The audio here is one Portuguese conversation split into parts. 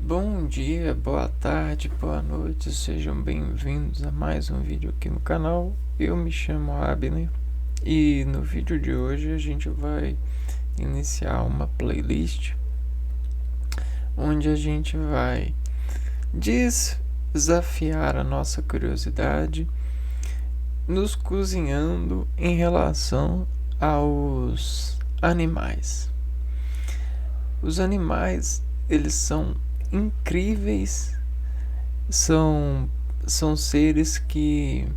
Bom dia, boa tarde, boa noite, sejam bem-vindos a mais um vídeo aqui no canal. Eu me chamo Abner e no vídeo de hoje a gente vai iniciar uma playlist onde a gente vai desafiar a nossa curiosidade nos cozinhando em relação aos animais. Os animais, eles são incríveis, são seres que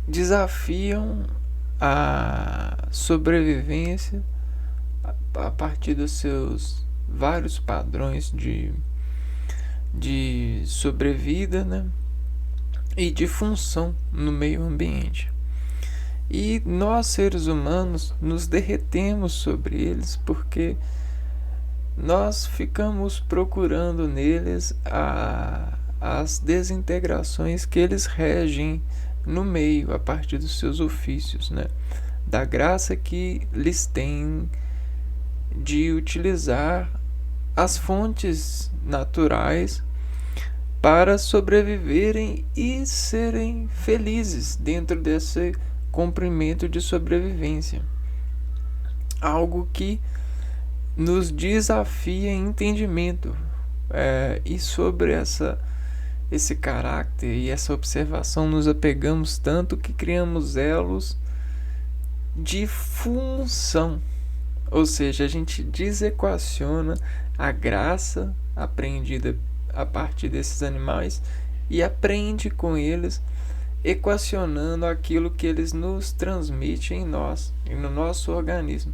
desafiam a sobrevivência a partir dos seus vários padrões de sobrevida, né? E de função no meio ambiente. E nós, seres humanos, nos derretemos sobre eles porque nós ficamos procurando neles as desintegrações que eles regem no meio a partir dos seus ofícios, né? Da graça que lhes tem de utilizar as fontes naturais para sobreviverem e serem felizes dentro desse comprimento de sobrevivência. Algo que nos desafia em entendimento. E sobre esse caráter e essa observação nos apegamos tanto que criamos elos de função. Ou seja, a gente desequaciona a graça aprendida a partir desses animais e aprende com eles, equacionando aquilo que eles nos transmitem em nós e no nosso organismo.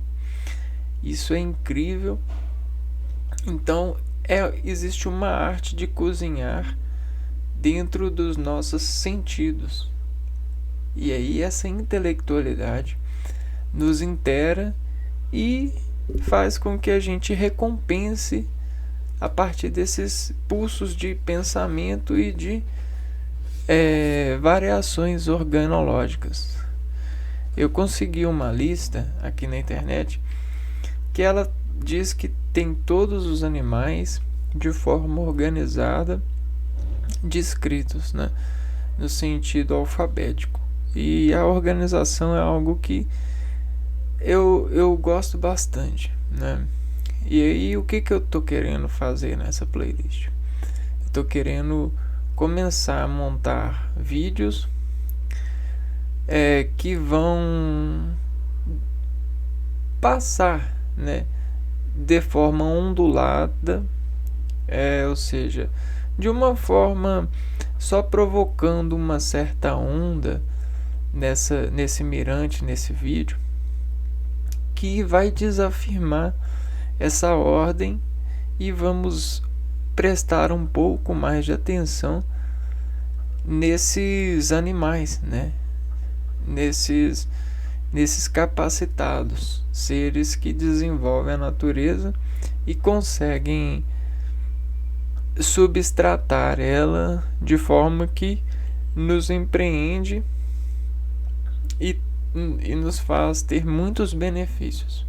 Isso é incrível. Então, existe uma arte de cozinhar dentro dos nossos sentidos. E aí essa intelectualidade nos intera e faz com que a gente recompense a partir desses pulsos de pensamento e de variações organológicas. Eu consegui uma lista aqui na internet que ela diz que tem todos os animais de forma organizada descritos, né, no sentido alfabético. E a organização é algo que eu gosto bastante, né? E aí o que eu tô querendo fazer nessa playlist? Eu tô querendo começar a montar vídeos que vão passar, né, de forma ondulada, ou seja, de uma forma só provocando uma certa onda nesse mirante, nesse vídeo, que vai desafirmar essa ordem e vamos prestar um pouco mais de atenção nesses animais, né? Nesses capacitados, seres que desenvolvem a natureza e conseguem substratar ela de forma que nos empreende e nos faz ter muitos benefícios.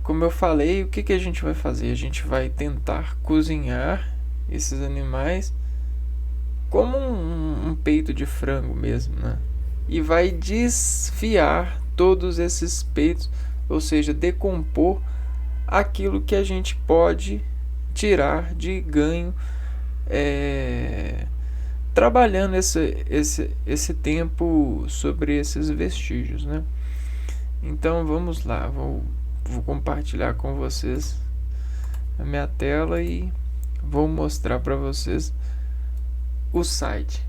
Como eu falei, o que a gente vai fazer? A gente vai tentar cozinhar esses animais como um peito de frango mesmo, né? E vai desfiar todos esses peitos, ou seja, decompor aquilo que a gente pode tirar de ganho trabalhando esse tempo sobre esses vestígios, né? Então vamos lá, vou compartilhar com vocês a minha tela e vou mostrar para vocês o site.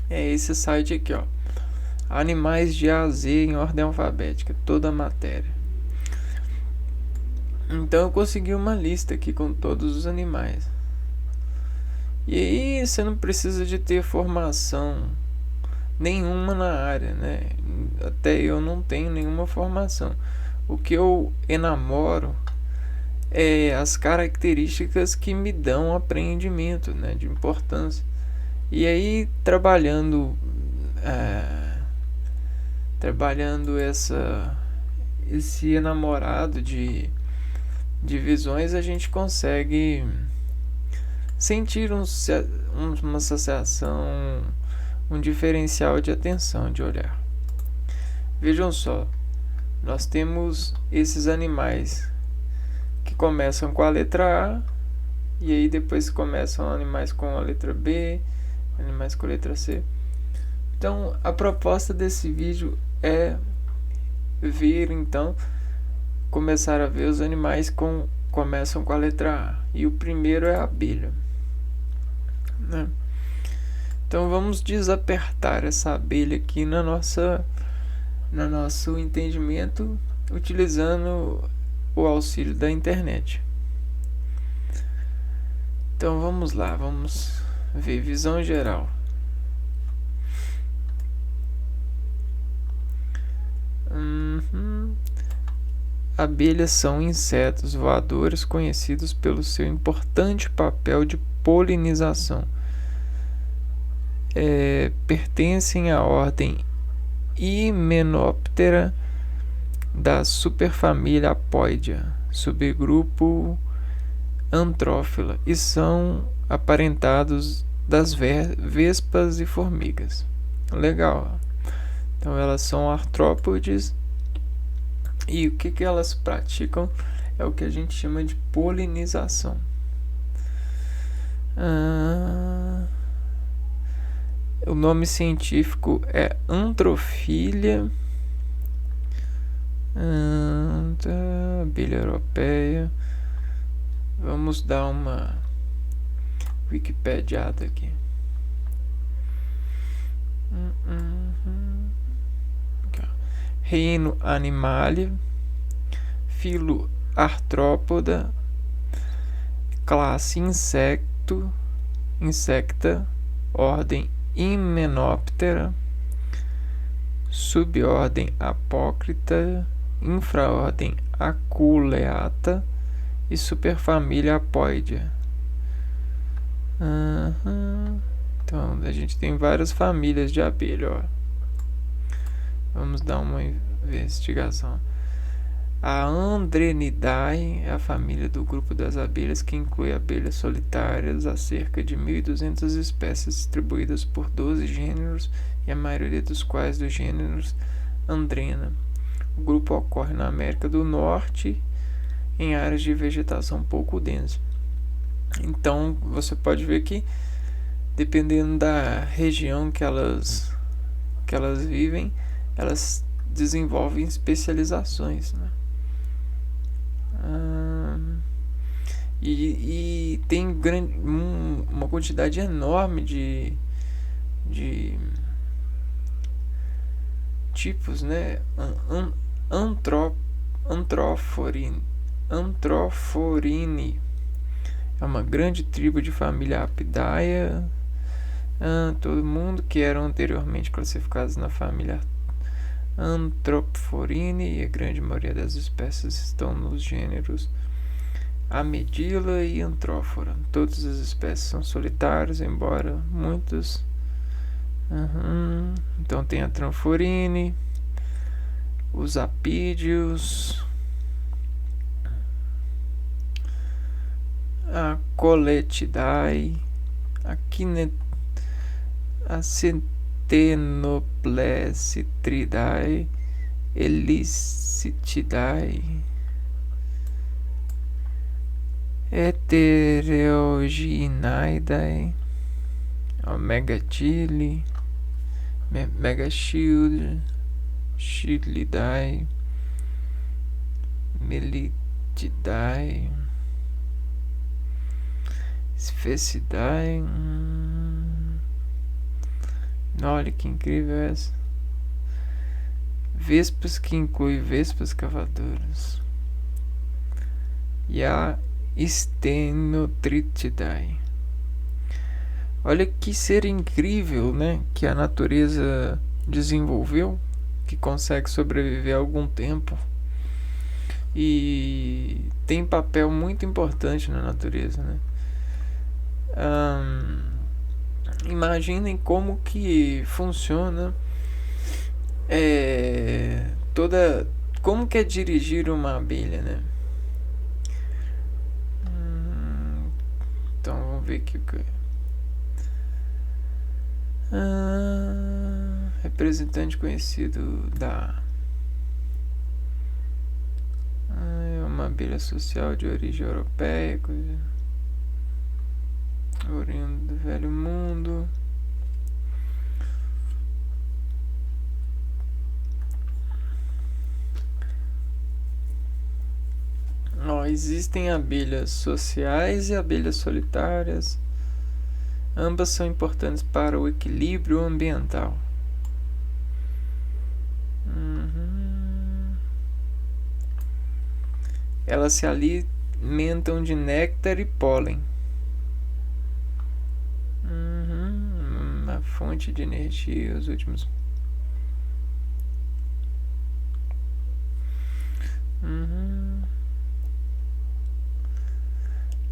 É esse site aqui, ó. Animais de A a Z em ordem alfabética, toda a matéria. Então eu consegui uma lista aqui com todos os animais. E aí você não precisa de ter formação nenhuma na área, né? Até eu não tenho nenhuma formação. O que eu enamoro é as características que me dão apreendimento, né, de importância. E aí trabalhando essa esse enamorado de visões, a gente consegue sentir uma associação, um diferencial de atenção, de olhar. Vejam só, nós temos esses animais que começam com a letra A, e aí depois começam animais com a letra B, animais com a letra C. Então, a proposta desse vídeo é ver, então, começar a ver os animais começam com a letra A. E o primeiro é a abelha, né? Então, vamos desapertar essa abelha aqui no nosso entendimento, utilizando o auxílio da internet. Então vamos lá, vamos ver visão geral. Abelhas são insetos voadores conhecidos pelo seu importante papel de polinização. Pertencem à ordem Hymenoptera da superfamília Apoidea, subgrupo Antrófila, e são aparentados das vespas e formigas. Legal. Então elas são artrópodes, e o que elas praticam é o que a gente chama de polinização. O nome científico é Antrofilia, abelha europeia. Vamos dar uma wikipediada aqui. Reino Animalia, filo Arthropoda, classe insecta, ordem Hymenoptera, subordem Apócrita, infraordem Aculeata e superfamília Apoidea. Então a gente tem várias famílias de abelha, ó. Vamos dar uma investigação. A Andrenidae é a família do grupo das abelhas, que inclui abelhas solitárias, há cerca de 1.200 espécies distribuídas por 12 gêneros, e a maioria dos quais dos gêneros Andrena. O grupo ocorre na América do Norte, em áreas de vegetação pouco densa. Então você pode ver que, dependendo da região que elas vivem, elas desenvolvem especializações, né? E tem uma quantidade enorme de tipos, né? Antroforine é uma grande tribo de família Apidaia. Todo mundo que eram anteriormente classificados na família Antroforine, e a grande maioria das espécies estão nos gêneros Amedila e Antrófora. Todas as espécies são solitárias, embora muitas. Então tem a Tranforine, os apídeos, a Coletidae, a Centenoplecitridae, Elicitidae, Heteroginaidae, Megatile, Megachilidae, Melitidae, Sphecidae. Olha que incrível essa. Vespas, que inclui vespas cavadoras, e a Stenotritidae. Olha que ser incrível, né, que a natureza desenvolveu, que consegue sobreviver algum tempo e tem papel muito importante na natureza, né? Imaginem como que funciona como que é dirigir uma abelha, né? Então vamos ver aqui o que. Representante conhecido da. É uma abelha social de origem europeia, oriundo do Velho Mundo. Existem abelhas sociais e abelhas solitárias. Ambas são importantes para o equilíbrio ambiental. Elas se alimentam de néctar e pólen. Uma fonte de energia, os últimos.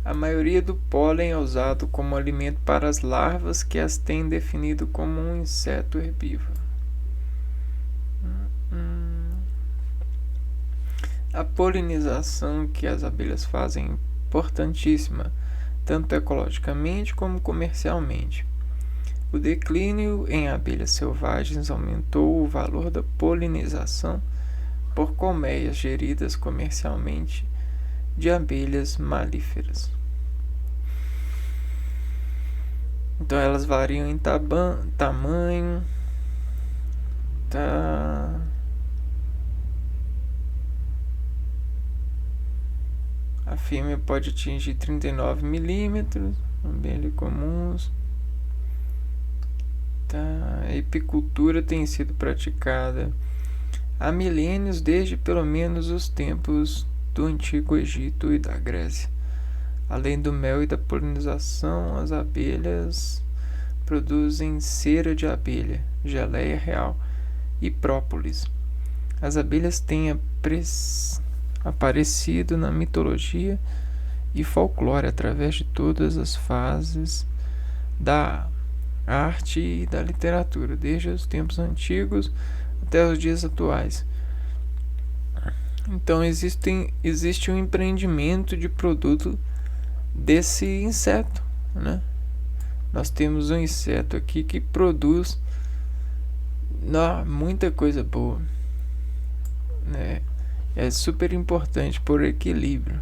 A maioria do pólen é usado como alimento para as larvas, que as têm definido como um inseto herbívoro. A polinização que as abelhas fazem é importantíssima, tanto ecologicamente como comercialmente. O declínio em abelhas selvagens aumentou o valor da polinização por colmeias geridas comercialmente de abelhas malíferas. Então elas variam em tamanho, A fêmea pode atingir 39 milímetros, abelhas comuns. A epicultura tem sido praticada há milênios, desde pelo menos os tempos do Antigo Egito e da Grécia. Além do mel e da polinização, as abelhas produzem cera de abelha, geleia real e própolis. As abelhas têm aparecido na mitologia e folclore através de todas as fases da arte e da literatura, desde os tempos antigos até os dias atuais. Então existe um empreendimento de produto desse inseto, né? Nós temos um inseto aqui que produz muita coisa boa, né? É super importante por equilíbrio.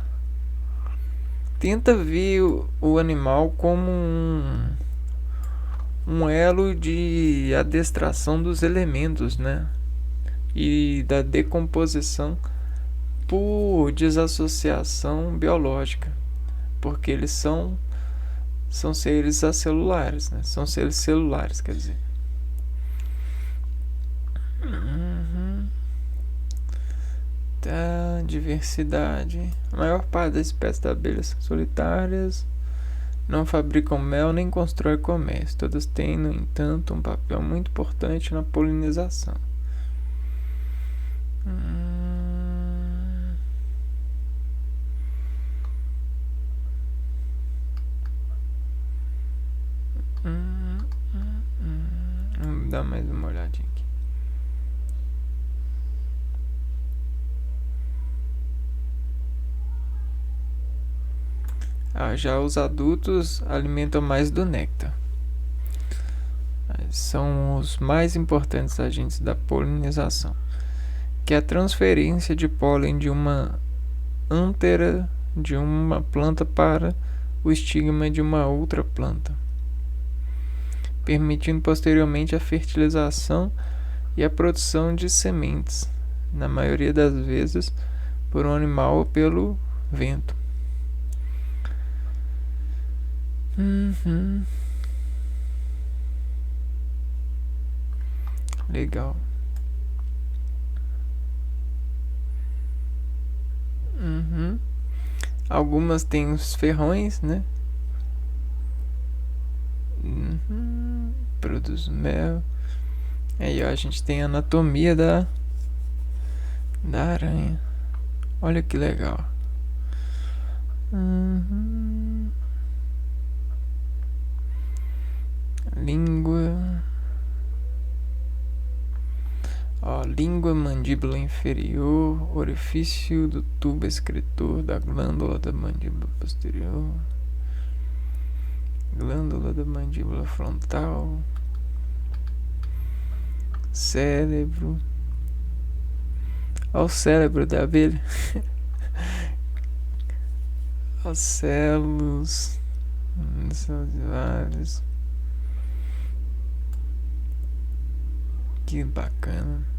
Tenta ver o animal como um elo de adestração dos elementos, né? E da decomposição por desassociação biológica, porque eles são seres acelulares, né? São seres celulares, quer dizer. Diversidade. A maior parte das espécies de abelhas solitárias não fabricam mel nem constroem colmeias. Todas têm, no entanto, um papel muito importante na polinização. Vamos dar mais uma olhadinha aqui. Já os adultos alimentam mais do néctar. São os mais importantes agentes da polinização, que é a transferência de pólen de uma ântera de uma planta para o estigma de uma outra planta, permitindo posteriormente a fertilização e a produção de sementes, na maioria das vezes por um animal ou pelo vento. Legal. Algumas têm os ferrões, né? Produz mel. Aí ó, a gente tem a anatomia da aranha. Olha que legal. Língua. Ó, língua, mandíbula inferior, orifício do tubo excretor da glândula da mandíbula posterior, glândula da mandíbula frontal, cérebro. Ó, o cérebro da abelha. Os células vários. Que bacana.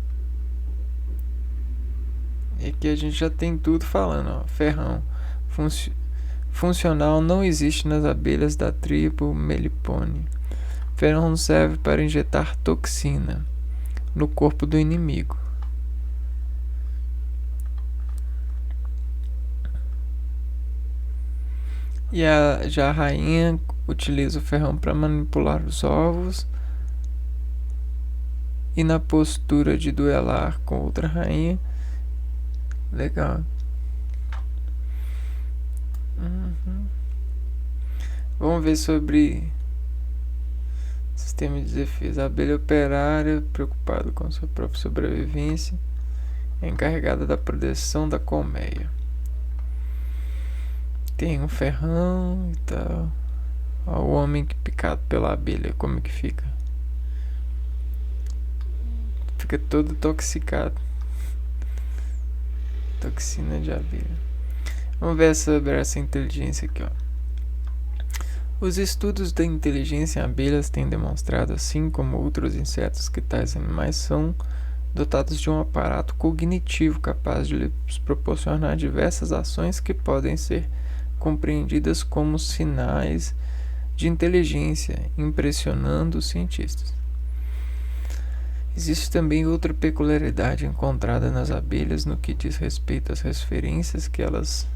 E aqui a gente já tem tudo falando, ó. Ferrão funcional não existe nas abelhas da tribo Melipone. Ferrão serve para injetar toxina no corpo do inimigo. E já a rainha utiliza o ferrão para manipular os ovos. E na postura de duelar com outra rainha. Legal. Vamos ver sobre sistema de defesa. A abelha operária, preocupada com sua própria sobrevivência, é encarregada da proteção da colmeia. Tem um ferrão e tal. Ó, o homem que picado pela abelha, como é que fica? Fica todo toxicado. Toxina de abelha. Vamos ver sobre essa inteligência aqui, ó. Os estudos da inteligência em abelhas têm demonstrado, assim como outros insetos, que tais animais são dotados de um aparato cognitivo capaz de lhes proporcionar diversas ações que podem ser compreendidas como sinais de inteligência, impressionando os cientistas. Existe também outra peculiaridade encontrada nas abelhas no que diz respeito às referências que elas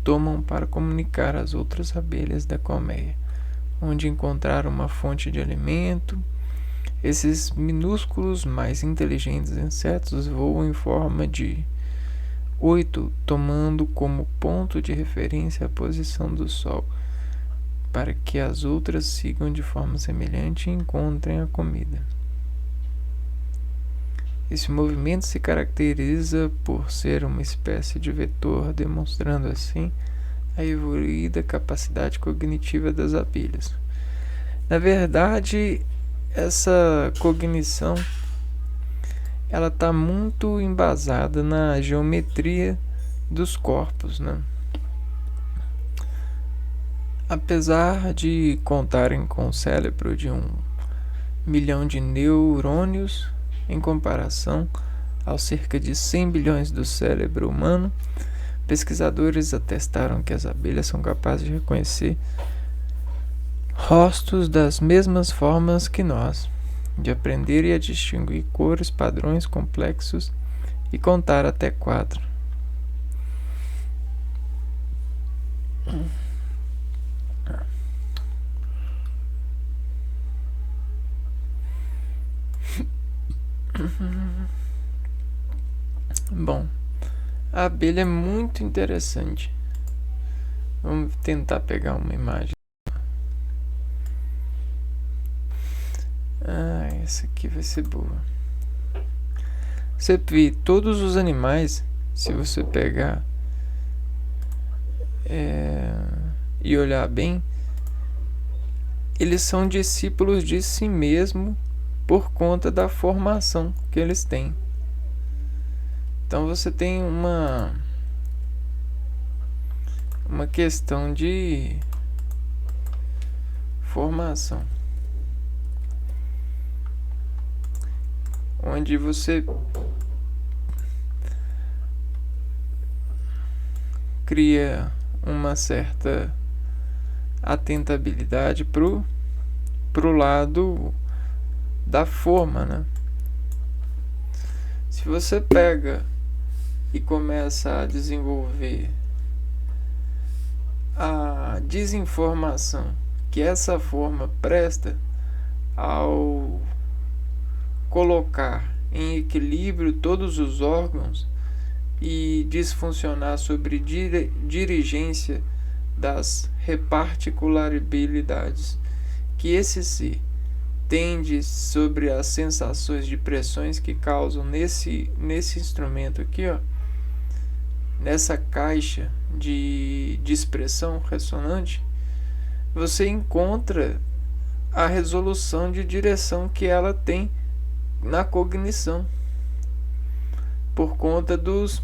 tomam para comunicar às outras abelhas da colmeia, onde encontrar uma fonte de alimento. Esses minúsculos, mais inteligentes insetos voam em forma de 8, tomando como ponto de referência a posição do Sol, para que as outras sigam de forma semelhante e encontrem a comida. Esse movimento se caracteriza por ser uma espécie de vetor, demonstrando assim a evoluída capacidade cognitiva das abelhas. Na verdade, essa cognição ela está muito embasada na geometria dos corpos, né? Apesar de contarem com o cérebro de 1 milhão de neurônios, em comparação aos cerca de 100 bilhões do cérebro humano, pesquisadores atestaram que as abelhas são capazes de reconhecer rostos das mesmas formas que nós, de aprender e a distinguir cores, padrões complexos e contar até 4. Bom, a abelha é muito interessante. Vamos tentar pegar uma imagem. Essa aqui vai ser boa. Você vê todos os animais, se você pegar e olhar bem, eles são discípulos de si mesmo por conta da formação que eles têm. Então você tem uma questão de formação, onde você cria uma certa atentabilidade pro lado da forma, né? Se você pega e começa a desenvolver a desinformação que essa forma presta ao colocar em equilíbrio todos os órgãos e disfuncionar sobre dirigência das reparticularibilidades que esse ser entende sobre as sensações de pressões que causam nesse instrumento aqui, ó, nessa caixa de expressão ressonante, você encontra a resolução de direção que ela tem na cognição, por conta dos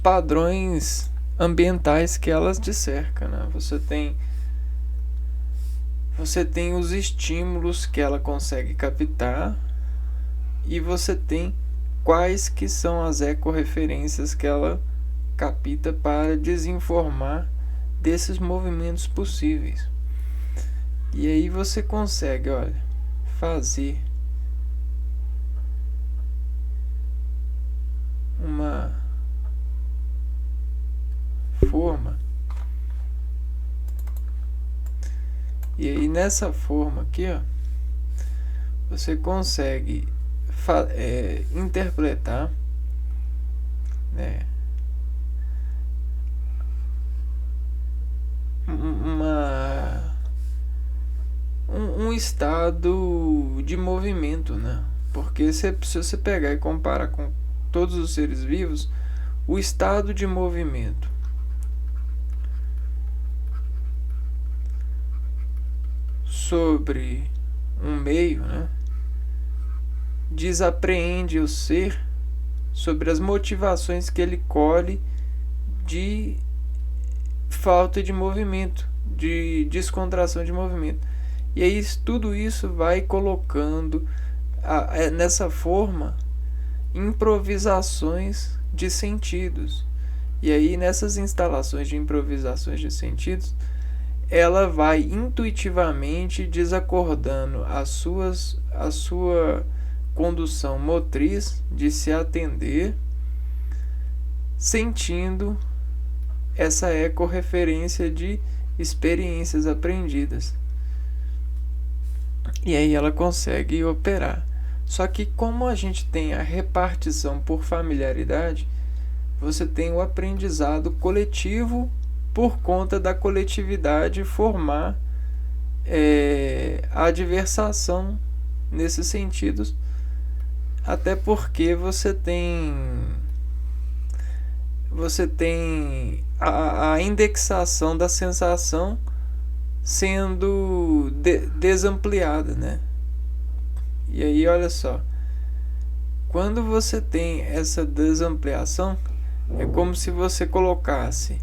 padrões ambientais que elas discercam, né? Você tem os estímulos que ela consegue captar e você tem quais que são as ecorreferências que ela capta para desinformar desses movimentos possíveis. E aí você consegue, olha, fazer uma forma. E aí nessa forma aqui, ó, você consegue interpretar, né, um estado de movimento, né? Porque se você pegar e comparar com todos os seres vivos, o estado de movimento sobre um meio, né, desapreende o ser sobre as motivações que ele colhe de falta de movimento, de descontração de movimento. E aí tudo isso vai colocando nessa forma improvisações de sentidos. E aí nessas instalações de improvisações de sentidos, ela vai intuitivamente desacordando a sua condução motriz de se atender, sentindo essa ecorreferência de experiências aprendidas. E aí ela consegue operar. Só que como a gente tem a repartição por familiaridade, você tem o aprendizado coletivo por conta da coletividade formar a adversação nesses sentidos, até porque você tem a indexação da sensação sendo desampliada, né? E aí olha só, quando você tem essa desampliação, é como se você colocasse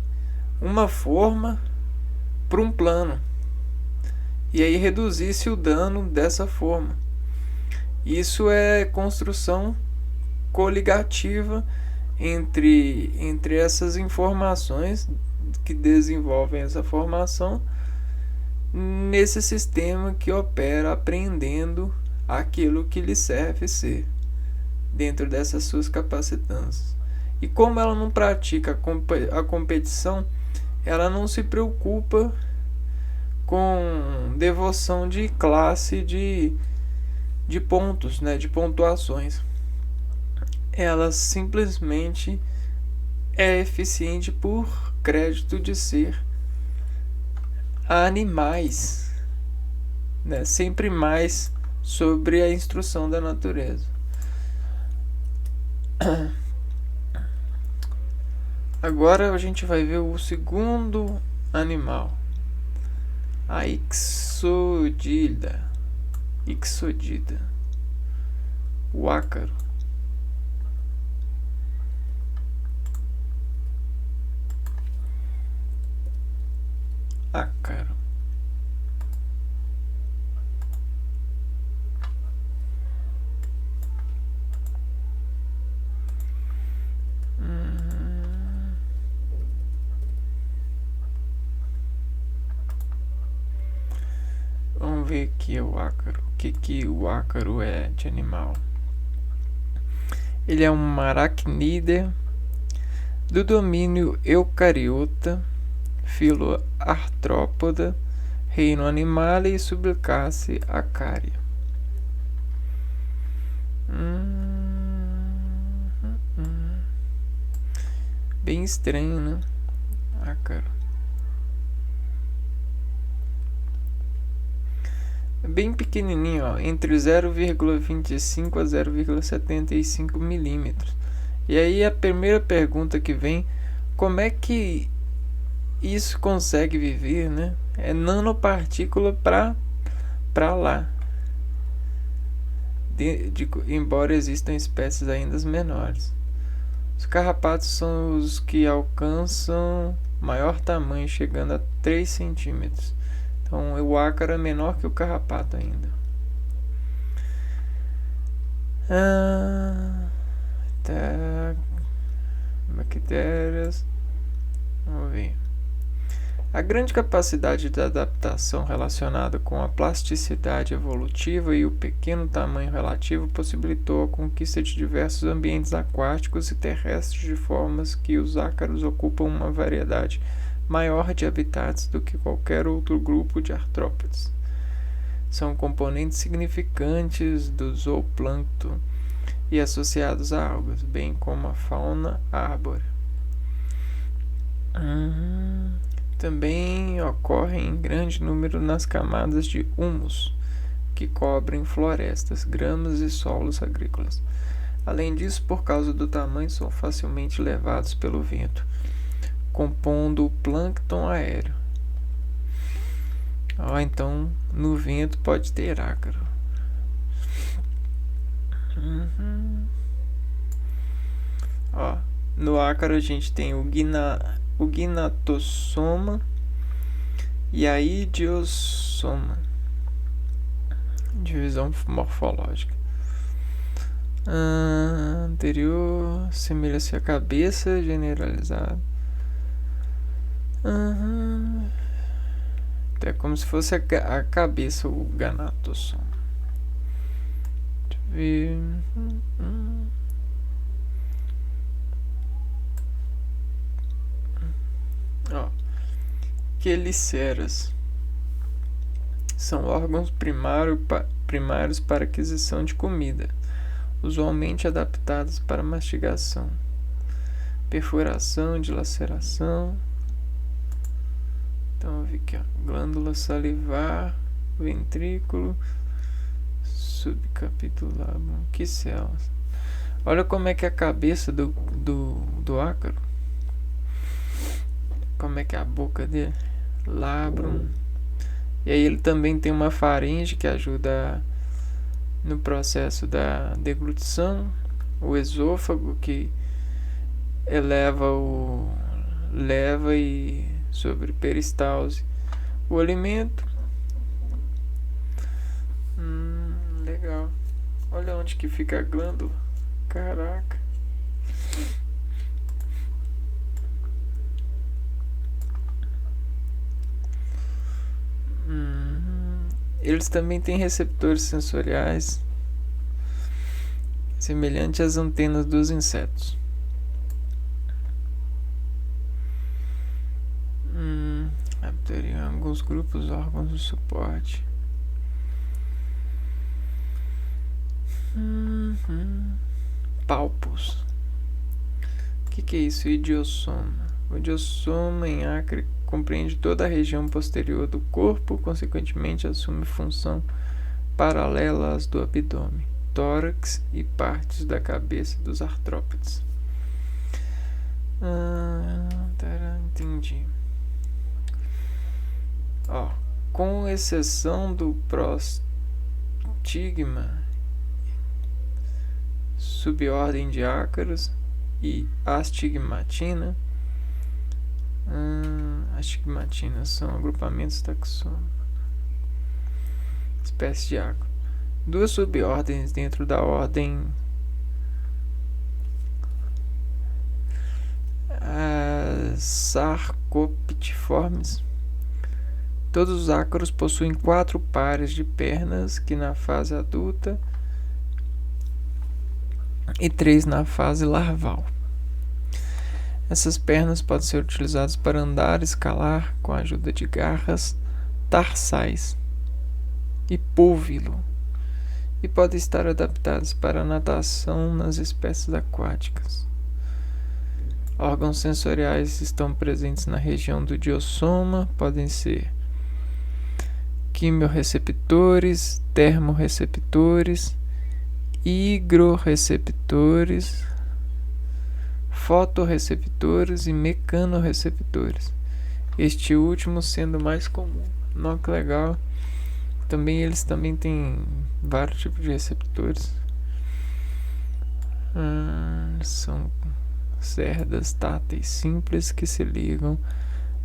uma forma para um plano e aí reduzisse o dano dessa forma. Isso é construção coligativa entre essas informações que desenvolvem essa formação nesse sistema que opera aprendendo aquilo que lhe serve ser dentro dessas suas capacitâncias. E como ela não pratica a competição, ela não se preocupa com devoção de classe de pontos, né, de pontuações. Ela simplesmente é eficiente por crédito de ser animais, né, sempre mais sobre a instrução da natureza. Agora a gente vai ver o segundo animal, a Ixodida, o ácaro. Ácaro. Vamos ver aqui o ácaro. O que o ácaro é de animal? Ele é uma aracnídea do domínio eucariota, filo artrópoda, reino animale e subclasse Acaria. Bem estranho, né? Ácaro. bem pequenininho, ó, entre 0,25 a 0,75 milímetros. E aí a primeira pergunta que vem, como é que isso consegue viver, né? É nanopartícula para lá. Embora existam espécies ainda menores. Os carrapatos são os que alcançam maior tamanho, chegando a 3 centímetros. Então o ácaro é menor que o carrapato ainda. Bactérias. Vamos ver. A grande capacidade de adaptação relacionada com a plasticidade evolutiva e o pequeno tamanho relativo possibilitou a conquista de diversos ambientes aquáticos e terrestres de formas que os ácaros ocupam uma variedade maior de habitats do que qualquer outro grupo de artrópodes. São componentes significantes do zooplâncton e associados a algas, bem como a fauna arbórea. Também ocorrem em grande número nas camadas de humus, que cobrem florestas, gramas e solos agrícolas. Além disso, por causa do tamanho, são facilmente levados pelo vento, compondo o plâncton aéreo. Então, no vento pode ter ácaro. No ácaro a gente tem o gnatossoma e a idiossoma. Divisão morfológica. Anterior, semelha-se à cabeça generalizada. É como se fosse a cabeça, o gnatossoma. Deixa eu ver. Queliceras são órgãos primários para aquisição de comida, usualmente adaptados para mastigação, perfuração, dilaceração. Então, eu vi aqui, glândula salivar, ventrículo, subcapitular, bronquicéus. Olha como é que é a cabeça do ácaro. Como é que é a boca dele? Labrum. E aí ele também tem uma faringe que ajuda no processo da deglutição. O esôfago que leva e sobre peristalse o alimento. Legal. Olha onde que fica a glândula. Caraca. Eles também têm receptores sensoriais semelhantes às antenas dos insetos. Teriam alguns grupos órgãos de suporte. Palpos. O que é isso? Idiossoma. O idiossoma em ácaro compreende toda a região posterior do corpo, consequentemente assume função paralela às do abdômen, tórax e partes da cabeça dos artrópodes. Entendi. Com exceção do prostigma, subordem de ácaros, e astigmatina. Astigmatina são agrupamentos taxônicos, espécies de ácaro. Duas subordens dentro da ordem Sarcoptiformes. Todos os ácaros possuem 4 pares de pernas que na fase adulta e 3 na fase larval. Essas pernas podem ser utilizadas para andar e escalar com a ajuda de garras tarsais e púvilo, e podem estar adaptadas para a natação nas espécies aquáticas. Órgãos sensoriais estão presentes na região do idiossoma, podem ser quimiorreceptores, termorreceptores, higroreceptores, fotorreceptores e mecanorreceptores. Este último sendo mais comum. Nossa, que legal. Eles também têm vários tipos de receptores. São cerdas táteis simples que se ligam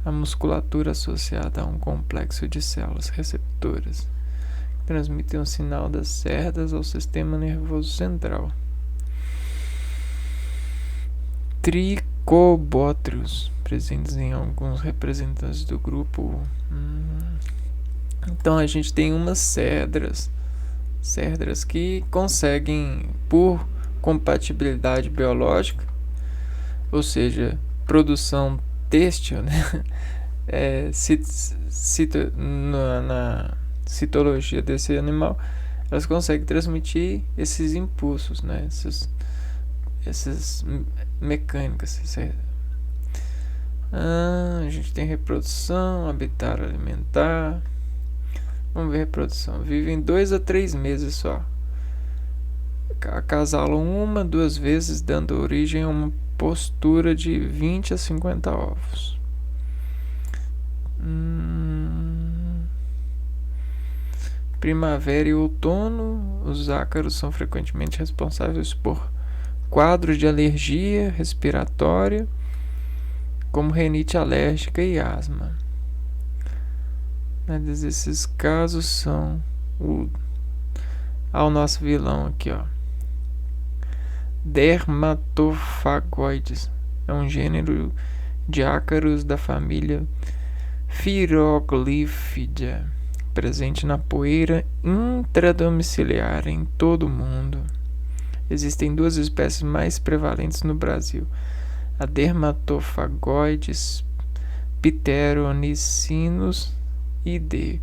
à musculatura associada a um complexo de células receptoras, que transmitem um sinal das cerdas ao sistema nervoso central. Tricobótrios, presentes em alguns representantes do grupo. Então a gente tem umas cerdas que conseguem, por compatibilidade biológica, ou seja, produção têxtil, né? Na citologia desse animal, elas conseguem transmitir esses impulsos, né? Essas mecânicas. A gente tem reprodução, habitat alimentar. Vamos ver reprodução. Vivem 2 a 3 meses só. Acasalam 1 a 2 vezes, dando origem a uma postura de 20 a 50 ovos. Primavera e outono, os ácaros são frequentemente responsáveis por quadros de alergia respiratória, como rinite alérgica e asma. Esses casos são o nosso vilão aqui, ó. Dermatofagoides. É um gênero de ácaros da família Pyroglyphidae, presente na poeira intradomiciliar em todo o mundo. Existem 2 espécies mais prevalentes no Brasil: a Dermatofagoides pteronicinus e D.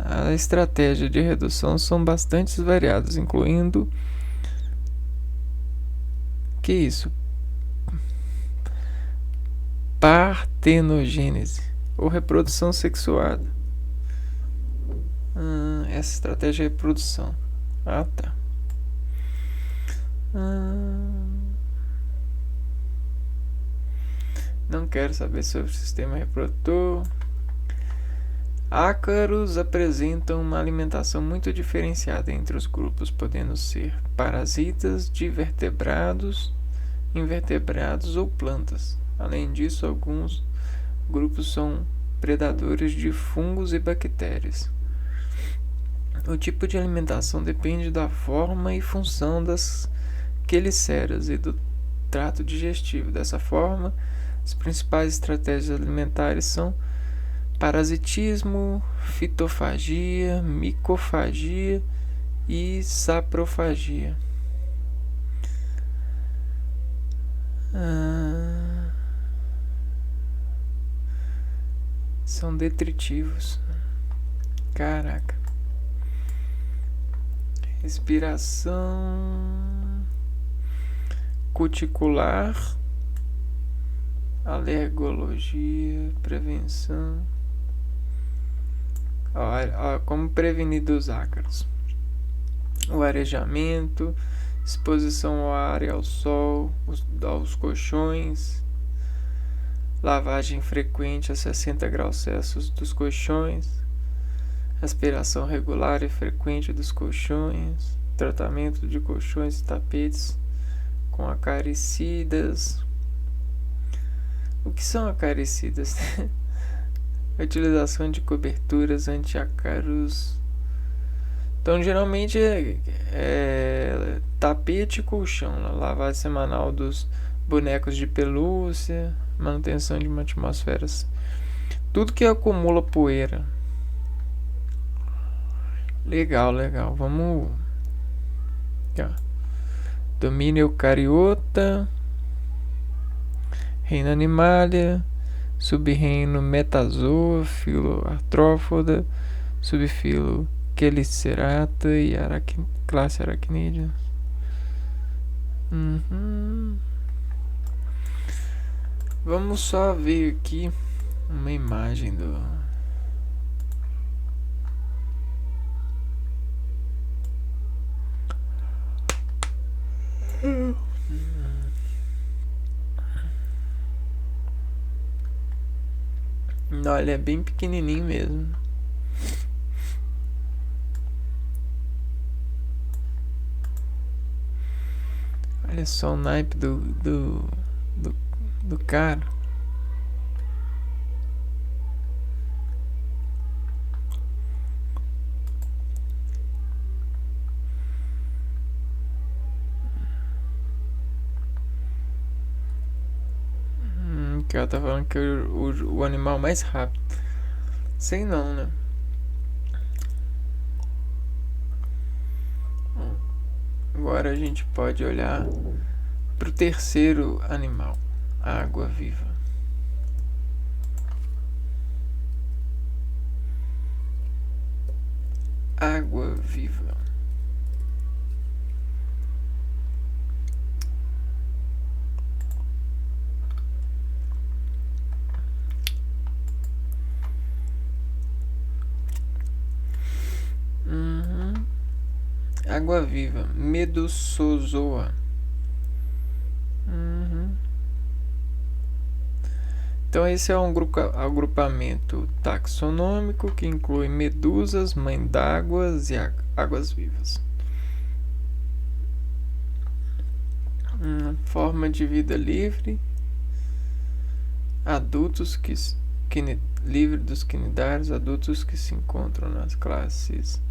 A estratégia de redução são bastante variadas, incluindo partenogênese ou reprodução sexuada. Essa estratégia é reprodução. Tá. Não quero saber sobre o sistema reprodutor. Ácaros apresentam uma alimentação muito diferenciada entre os grupos, podendo ser parasitas de vertebrados, invertebrados ou plantas. Além disso, alguns grupos são predadores de fungos e bactérias. O tipo de alimentação depende da forma e função das queliceras e do trato digestivo. Dessa forma, as principais estratégias alimentares são parasitismo, fitofagia, micofagia e saprofagia. São detritivos. Caraca. Respiração cuticular, alergologia, prevenção. Como prevenir dos ácaros: o arejamento, exposição ao ar e ao sol, aos colchões, lavagem frequente a 60 graus Celsius dos colchões, aspiração regular e frequente dos colchões, tratamento de colchões e tapetes com acaricidas. O que são acaricidas? A utilização de coberturas anti-ácaros. Então, geralmente é tapete e colchão, né? Lavagem semanal dos bonecos de pelúcia, manutenção de uma atmosfera. Tudo que acumula poeira. Legal. Vamos. Aqui, domínio eucariota, reino animalia, subreino metazoa, filo artrópoda, subfilo Chelicerata e classe aracnídea. Vamos só ver aqui uma imagem do. Olha, é bem pequenininho mesmo. Olha só o naipe do cara. Que ela tá falando que é o animal mais rápido. Sei não, né? Agora a gente pode olhar pro terceiro animal, a água-viva. Água-viva. Água-viva, Medusozoa. Então esse é um agrupamento taxonômico que inclui medusas, mãe-d'águas e águas-vivas. Forma de vida livre, adultos livre dos quinidários, adultos que se encontram nas classes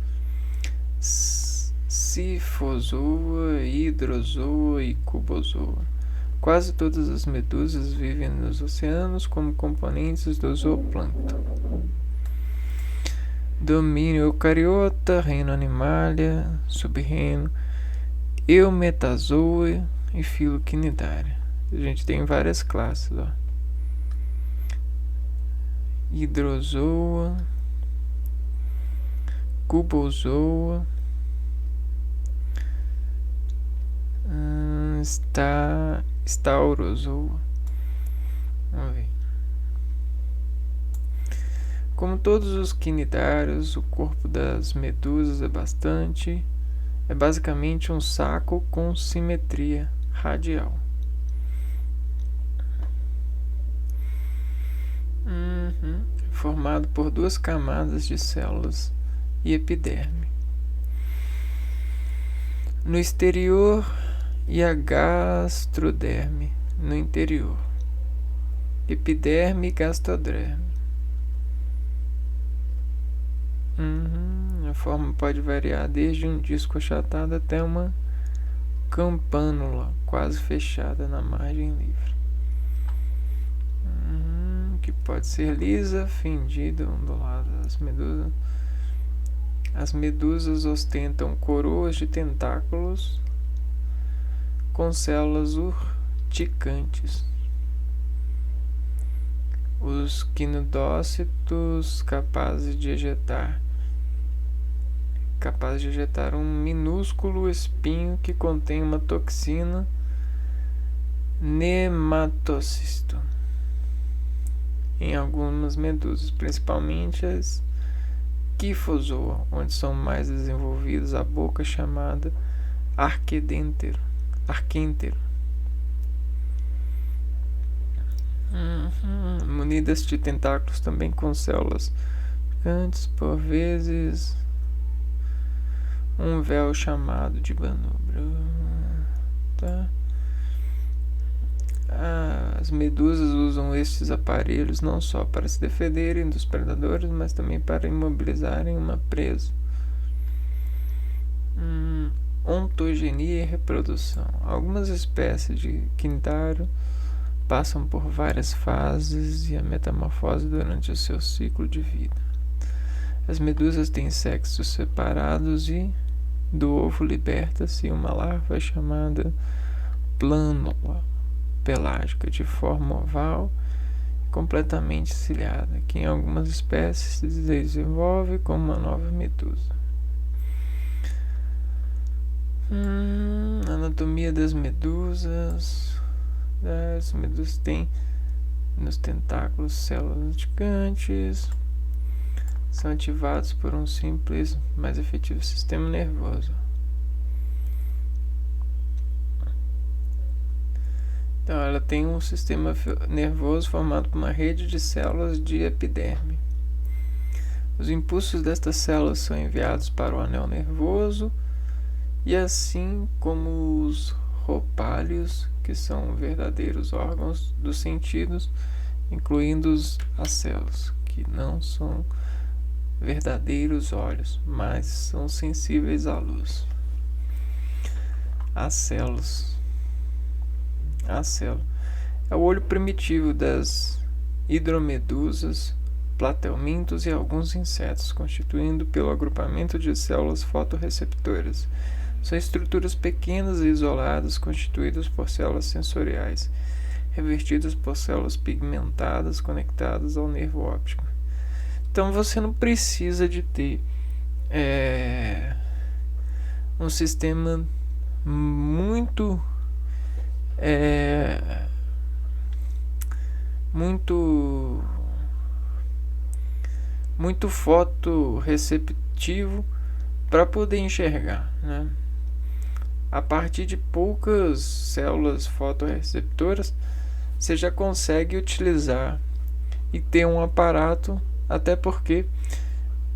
Sifozoa, Hidrozoa e Cubozoa. Quase todas as medusas vivem nos oceanos como componentes do zooplâncton. Domínio eucariota, reino animalia, subreino Eumetazoa e filo quinidária. A gente tem várias classes, ó. Hidrozoa, Cubozoa, Staurozoa. Vamos ver. Como todos os quinidários, o corpo das medusas é basicamente um saco com simetria radial. Formado por duas camadas de células e epiderme. No exterior e a gastroderme no interior. Epiderme e gastoderme. A forma pode variar desde um disco achatado até uma campânula quase fechada na margem livre. Que pode ser lisa, fendida, ondulada. As medusas ostentam coroas de tentáculos com células urticantes. Os quinidócitos capazes de ejetar um minúsculo espinho que contém uma toxina nematocisto. Em algumas medusas, principalmente as Quifozoa, onde são mais desenvolvidas a boca chamada arquêntero. Munidas de tentáculos também com células picantes, por vezes um véu chamado de manubrio. Tá? As medusas usam estes aparelhos não só para se defenderem dos predadores, mas também para imobilizarem uma presa. Ontogenia e reprodução. Algumas espécies de quinidário passam por várias fases e a metamorfose durante o seu ciclo de vida. As medusas têm sexos separados e do ovo liberta-se uma larva chamada plânula pelágica de forma oval e completamente ciliada, que em algumas espécies se desenvolve como uma nova medusa. Anatomia das medusas. As medusas têm nos tentáculos, células gigantes são ativados por um simples, mais efetivo sistema nervoso. Então, ela tem um sistema nervoso formado por uma rede de células de epiderme. Os impulsos destas células são enviados para o anel nervoso, e assim como os roupários, que são verdadeiros órgãos dos sentidos, incluindo as células, que não são verdadeiros olhos, mas são sensíveis à luz. As células. A célula é o olho primitivo das hidromedusas, platelmintos e alguns insetos, constituindo pelo agrupamento de células fotorreceptoras. São estruturas pequenas e isoladas, constituídas por células sensoriais, revestidas por células pigmentadas conectadas ao nervo óptico. Então você não precisa de ter um sistema muito fotorreceptivo para poder enxergar, né? A partir de poucas células fotorreceptoras, você já consegue utilizar e ter um aparato, até porque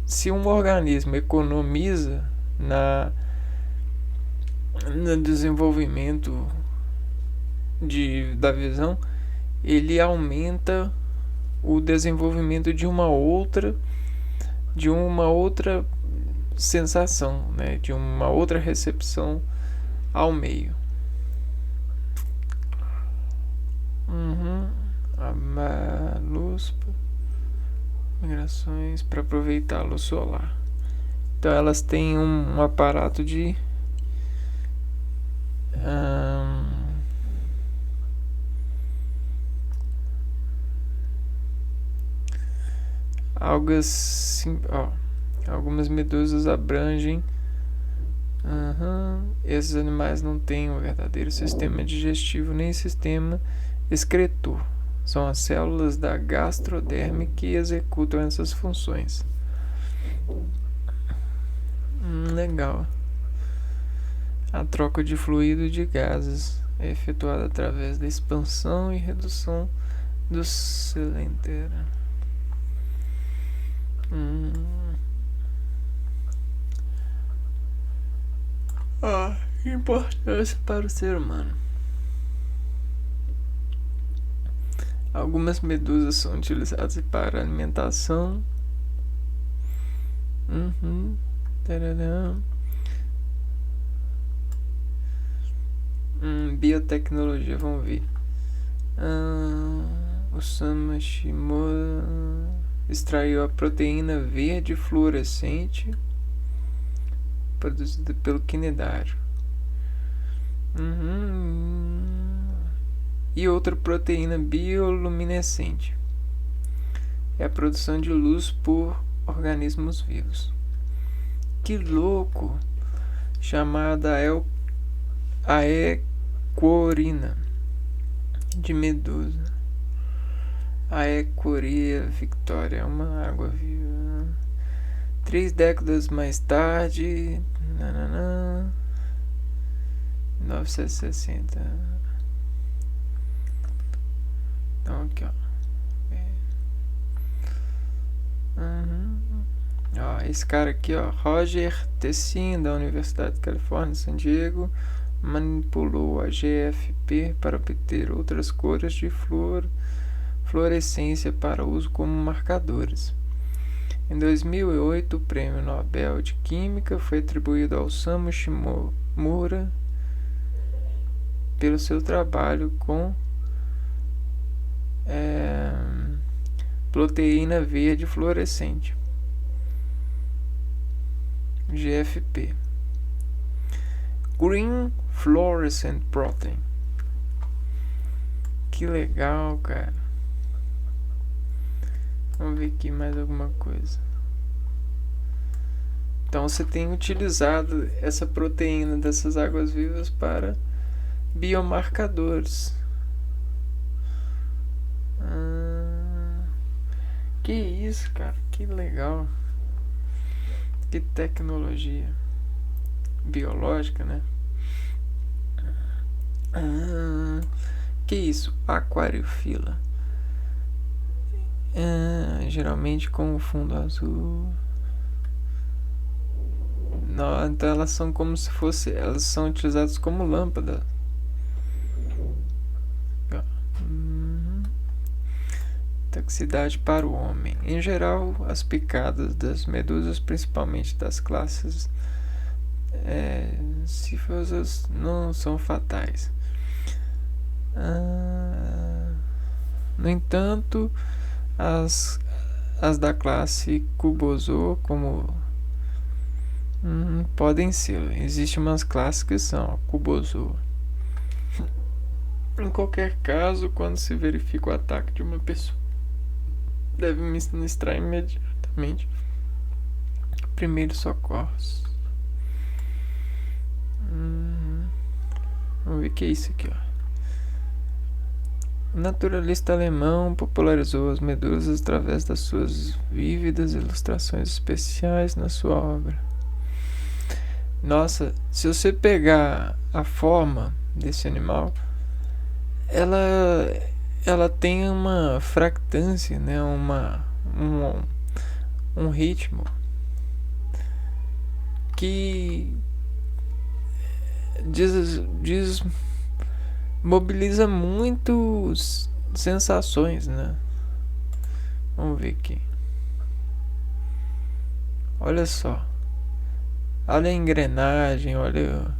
se um organismo economiza no desenvolvimento da visão, ele aumenta o desenvolvimento de uma outra sensação, né? De uma outra recepção ao meio. A luz, migrações para aproveitar a luz solar. Então elas têm um aparato de algumas medusas abrangem. Esses animais não têm um verdadeiro sistema digestivo nem sistema excretor. São as células da gastroderme que executam essas funções. Legal. A troca de fluido e de gases é efetuada através da expansão e redução do cilindro. Importância para o ser humano. Algumas medusas são utilizadas para alimentação. Biotecnologia, vamos ver. Osamu Shimura extraiu a proteína verde fluorescente produzida pelo quinidário. E outra proteína bioluminescente é a produção de luz por organismos vivos. Que louco! Chamada aequorina de medusa. A Aequorea victoria é uma água viva. 3 décadas mais tarde, 1960. Então aqui, esse cara aqui, Roger Tessin, da Universidade de Califórnia, San Diego, manipulou a GFP para obter outras cores de fluorescência para uso como marcadores. Em 2008, o Prêmio Nobel de Química foi atribuído ao Osamu Shimura pelo seu trabalho com proteína verde fluorescente, GFP, Green Fluorescent Protein. Que legal, cara. Vamos ver aqui mais alguma coisa. Então você tem utilizado essa proteína dessas águas vivas para biomarcadores. isso, cara. Que legal. Que tecnologia biológica, né? Que isso? Aquariofila. Geralmente com o fundo azul. Não, então elas são como se fosse. Elas são utilizadas como lâmpada. Toxicidade para o homem. Em geral, as picadas das medusas, principalmente das classes cifosas, não são fatais. No entanto, as da classe Cubozoa, como podem ser. Existem umas classes que são Cubozoa. Em qualquer caso, quando se verifica o ataque de uma pessoa, deve ministrar imediatamente primeiros socorros. Vamos ver o que é isso aqui, ó. O naturalista alemão popularizou as medusas através das suas vívidas ilustrações especiais na sua obra. Nossa, se você pegar a forma desse animal, ela tem uma fractância, né? Um ritmo que mobiliza muitas sensações, né? Vamos ver aqui. Olha só. Olha a engrenagem, olha.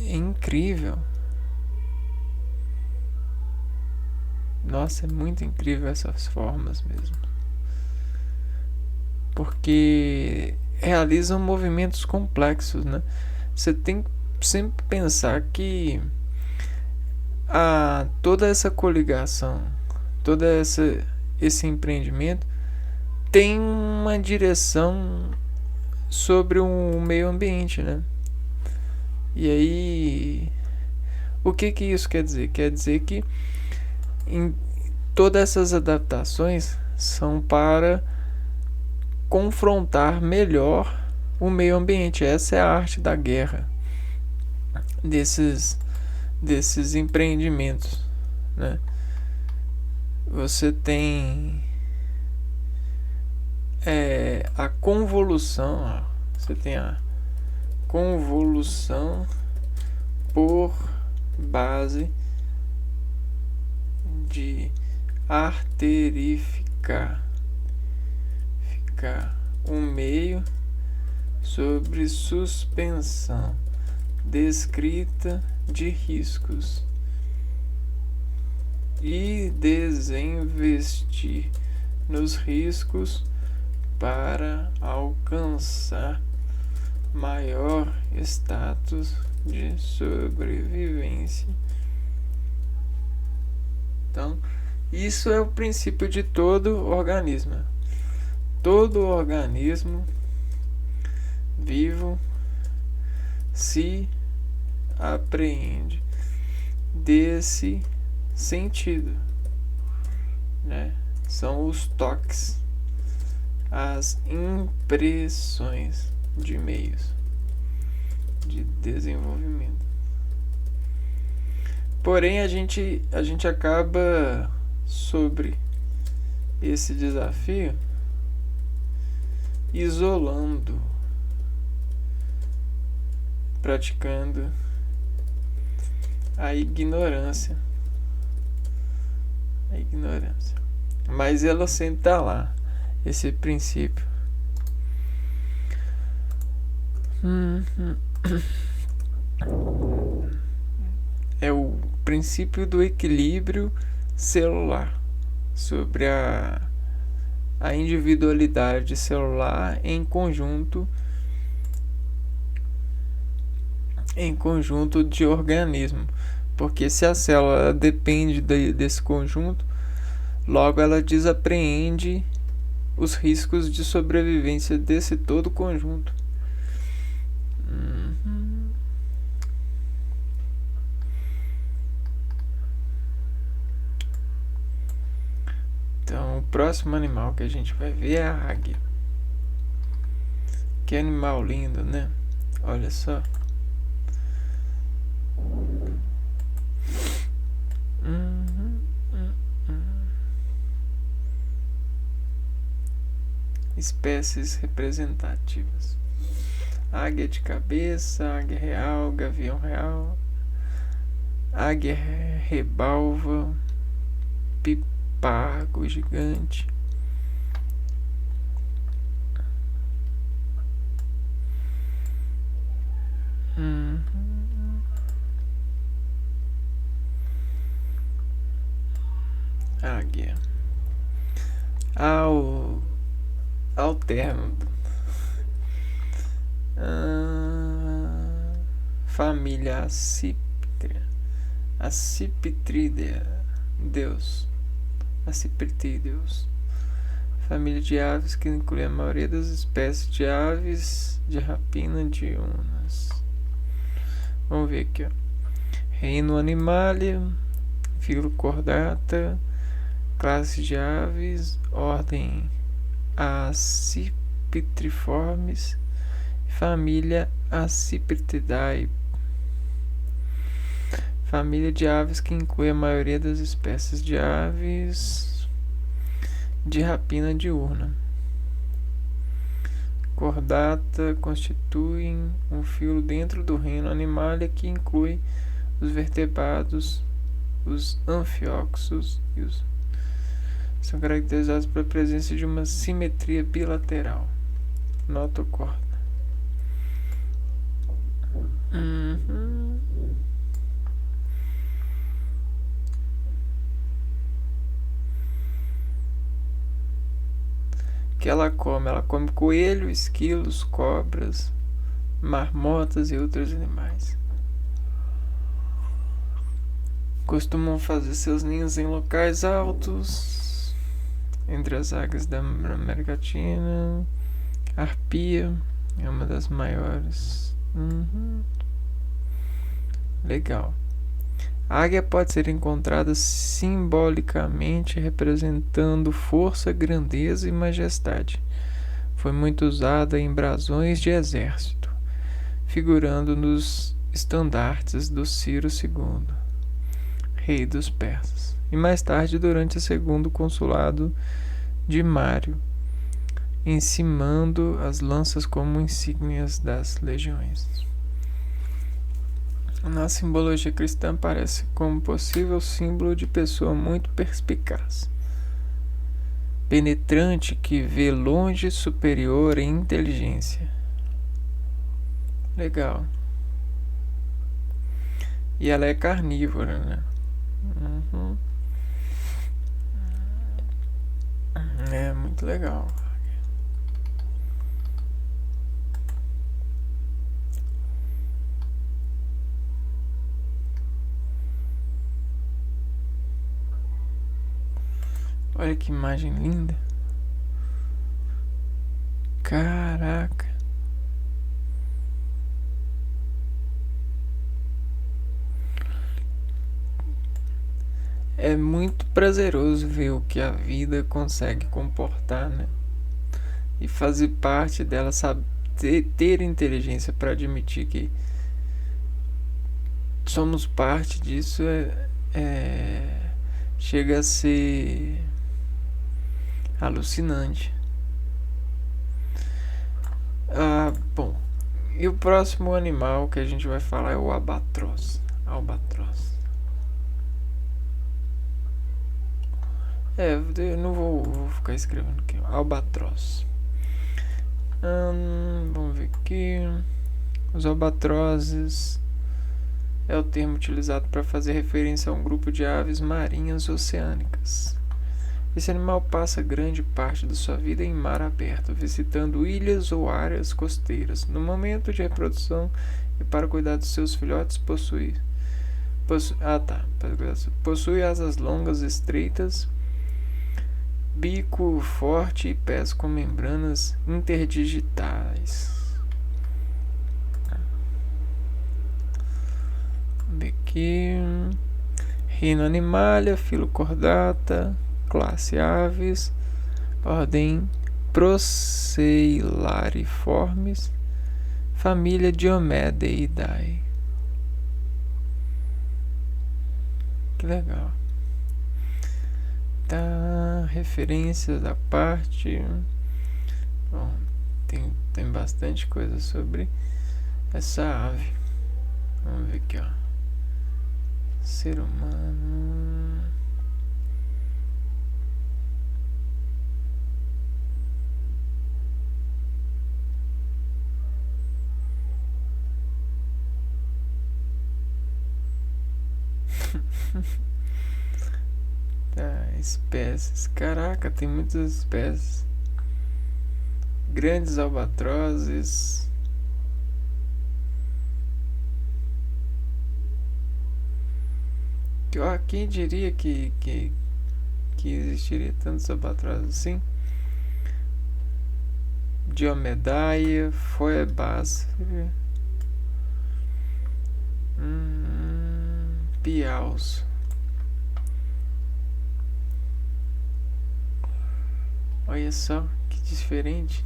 É incrível. Nossa, é muito incrível essas formas mesmo. Porque realizam movimentos complexos, né? Você tem que sempre pensar que toda essa coligação, todo esse empreendimento tem uma direção sobre o meio ambiente, né? E aí, o que isso quer dizer? Quer dizer que todas essas adaptações são para confrontar melhor o meio ambiente. Essa é a arte da guerra desses empreendimentos, né? Você tem a convolução, ó. Você tem a convolução por base de arterificar um meio sobre suspensão descrita de riscos e desinvestir nos riscos para alcançar maior status de sobrevivência. Então, isso é o princípio de todo organismo. Todo organismo vivo se apreende desse sentido, né? São os toques, as impressões de meios de desenvolvimento. Porém, a gente acaba sobre esse desafio isolando, praticando a ignorância. Mas ela sempre está lá, esse princípio. É o princípio do equilíbrio celular, sobre a individualidade celular em conjunto de organismo. Porque se a célula depende desse conjunto, logo ela desapreende os riscos de sobrevivência desse todo conjunto. Então, próximo animal que a gente vai ver é a águia. Que animal lindo, né? Olha só. Espécies representativas: águia de cabeça, águia real, gavião real, águia rebalva, pipargo gigante, águia. Ao termo, família Acipitridea, Deus, Acipitrídeos, família de aves que inclui a maioria das espécies de aves de rapina diurnas. Vamos ver aqui, ó. Reino Animalia, filo Chordata, classe de aves, ordem Accipitriformes, família Accipitridae, família de aves que inclui a maioria das espécies de aves de rapina diurna. Chordata constituem um filo dentro do reino Animalia que inclui os vertebrados, os anfioxos e os são caracterizados pela presença de uma simetria bilateral. Notocorda. Que ela come coelho, esquilos, cobras, marmotas e outros animais. Costumam fazer seus ninhos em locais altos, entre as águias da América Latina. A arpia é uma das maiores. Legal. A águia pode ser encontrada simbolicamente representando força, grandeza e majestade. Foi muito usada em brasões de exército, figurando nos estandartes do Ciro II, rei dos persas, e mais tarde durante o segundo consulado de Mário, encimando as lanças como insígnias das legiões. Na simbologia cristã aparece como possível símbolo de pessoa muito perspicaz, penetrante, que vê longe, superior em inteligência. Legal. E ela é carnívora, né? É muito legal. Olha que imagem linda. Caraca. É muito prazeroso ver o que a vida consegue comportar, né? E fazer parte dela, sabe? Ter inteligência para admitir que somos parte disso chega a ser alucinante. Bom, e o próximo animal que a gente vai falar é o albatroz. Eu não vou ficar escrevendo aqui. Albatroz. Vamos ver aqui. Os albatrozes é o termo utilizado para fazer referência a um grupo de aves marinhas oceânicas. Esse animal passa grande parte da sua vida em mar aberto, visitando ilhas ou áreas costeiras. No momento de reprodução e para cuidar dos seus filhotes, possui asas longas, estreitas, bico forte e pés com membranas interdigitais. Aqui, reino Animalia, filo Chordata, classe aves, Ordem Procellariformes, família Diomedeidae. Que legal. Tá, referências da parte. Bom, tem bastante coisa sobre essa ave. Vamos ver aqui, ó. Ser humano. Tá, espécies. Caraca, tem muitas espécies. Grandes albatrozes. Quem diria que existiria tantos albatrozes assim? Diomedaia, Phoebus, Piaus. Olha só que diferente.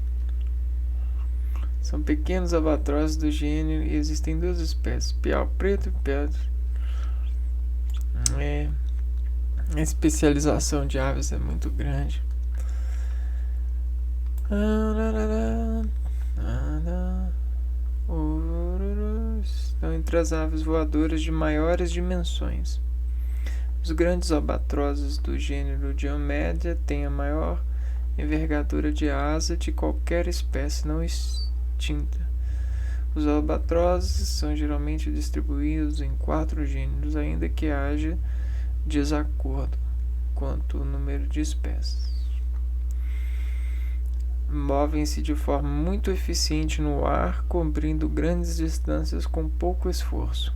São pequenos albatrozes do gênero e existem duas espécies, piau preto e piau. A especialização de aves é muito grande. Estão entre as aves voadoras de maiores dimensões. Os grandes albatrozes do gênero Diomedia têm a maior envergadura de asa de qualquer espécie não extinta. Os albatrozes são geralmente distribuídos em 4 gêneros, ainda que haja desacordo quanto ao número de espécies. Movem-se de forma muito eficiente no ar, cobrindo grandes distâncias com pouco esforço.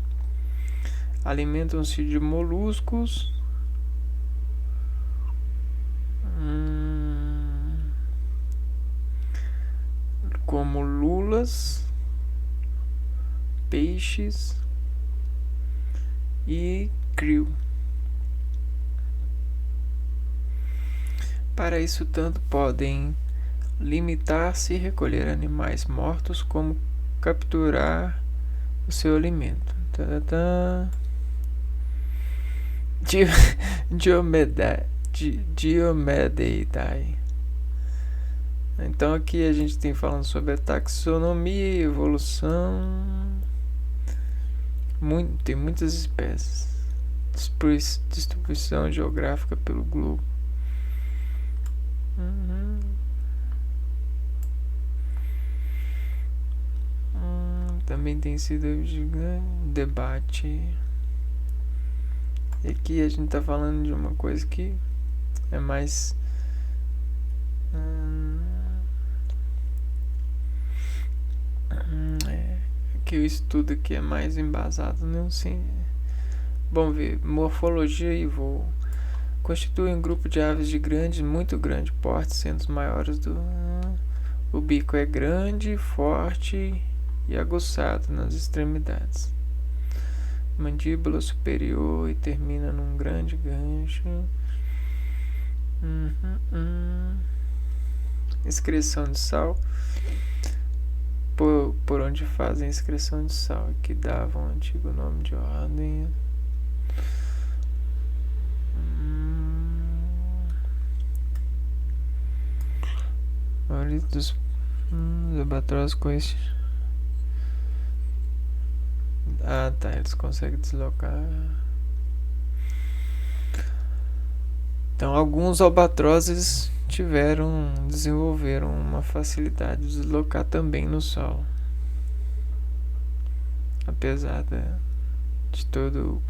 Alimentam-se de moluscos, como lulas, peixes e krill. Para isso, tanto podem limitar-se e recolher animais mortos, como capturar o seu alimento. Diomedeidae. Então aqui a gente tem falando sobre a taxonomia e evolução. Tem muitas espécies. Distribuição geográfica pelo globo. Também tem sido gigante debate. E aqui a gente tá falando de uma coisa que é mais que o estudo aqui é mais embasado, não sei. Vamos ver, morfologia e voo. Constitui um grupo de aves de muito grande porte, sendo os maiores o bico é grande, forte e aguçado nas extremidades. Mandíbula superior e termina num grande gancho. Excreção de sal. Por onde fazem excreção de sal, que dava um antigo nome de ordem. Olha dos albatrozes com este. Ah, tá, eles conseguem deslocar. Então, alguns albatrozes desenvolveram uma facilidade de deslocar também no solo. Apesar de todo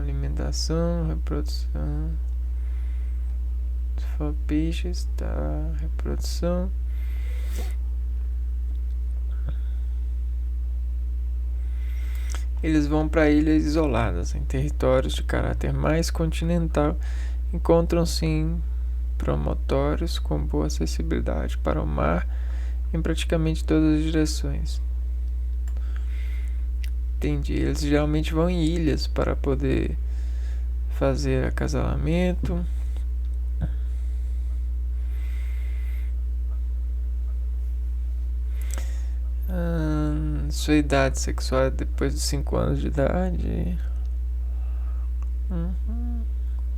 alimentação, reprodução. Se for peixes, tá, reprodução. Eles vão para ilhas isoladas, em territórios de caráter mais continental, encontram-se em promontórios com boa acessibilidade para o mar em praticamente todas as direções. Entendi. Eles geralmente vão em ilhas para poder fazer acasalamento. sua idade sexual é depois dos 5 anos de idade.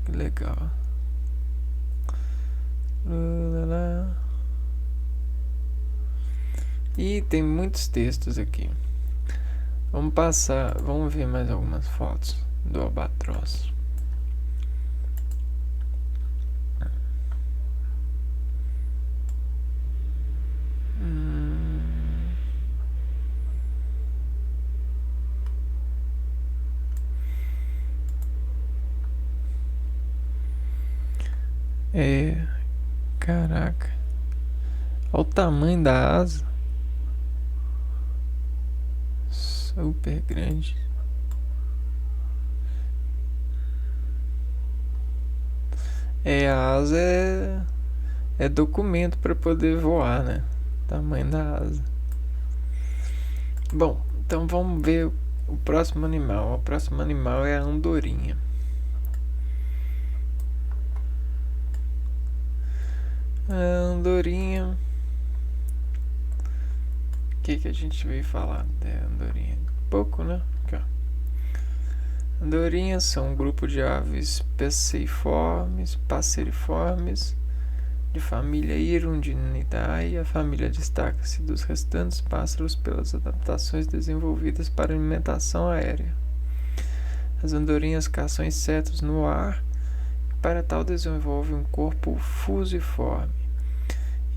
Que legal. E tem muitos textos aqui. Vamos ver mais algumas fotos do albatroz. Caraca. Olha o tamanho da asa. Super grande. A asa é documento para poder voar, né? Tamanho da asa. Bom, então vamos ver o próximo animal. O próximo animal é a andorinha. A andorinha. O que a gente veio falar da andorinha? Pouco, né? Aqui, ó. Andorinhas são um grupo de aves passeriformes de família Hirundinidae. A família destaca-se dos restantes pássaros pelas adaptações desenvolvidas para alimentação aérea. As andorinhas caçam insetos no ar e para tal desenvolvem um corpo fusiforme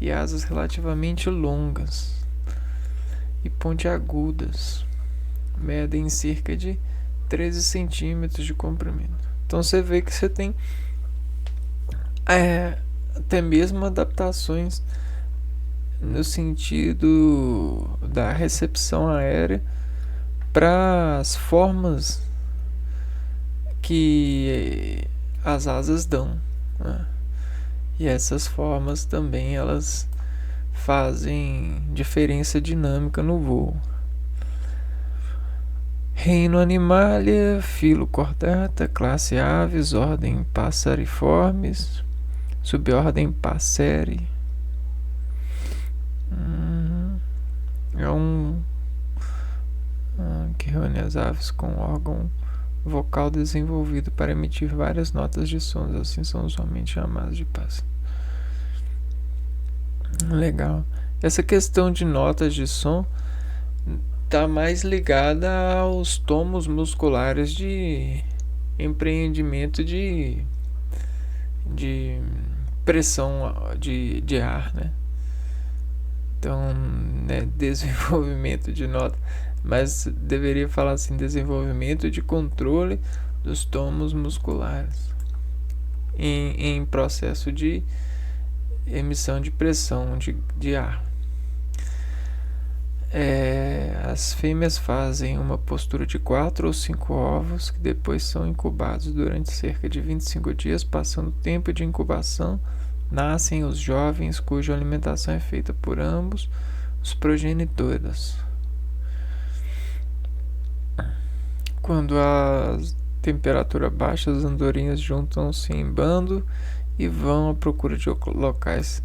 e asas relativamente longas e pontiagudas. Medem cerca de 13 centímetros de comprimento. Então você vê que você tem até mesmo adaptações no sentido da recepção aérea para as formas que as asas dão, né? E essas formas também elas fazem diferença dinâmica no voo. Reino Animalia, filo Chordata, classe Aves, ordem Passeriformes, subordem Passeri. Que reúne as aves com órgão vocal desenvolvido para emitir várias notas de sons, assim são usualmente chamados de pássaros. Legal. Essa questão de notas de som está mais ligada aos tomos musculares de empreendimento de pressão de ar, né? Então, né, desenvolvimento de nota, mas deveria falar assim, desenvolvimento de controle dos tomos musculares em processo de emissão de pressão de ar. As fêmeas fazem uma postura de 4 ou 5 ovos que depois são incubados durante cerca de 25 dias. Passando o tempo de incubação, nascem os jovens cuja alimentação é feita por ambos os progenitores. Quando a temperatura baixa, as andorinhas juntam-se em bando e vão à procura de locais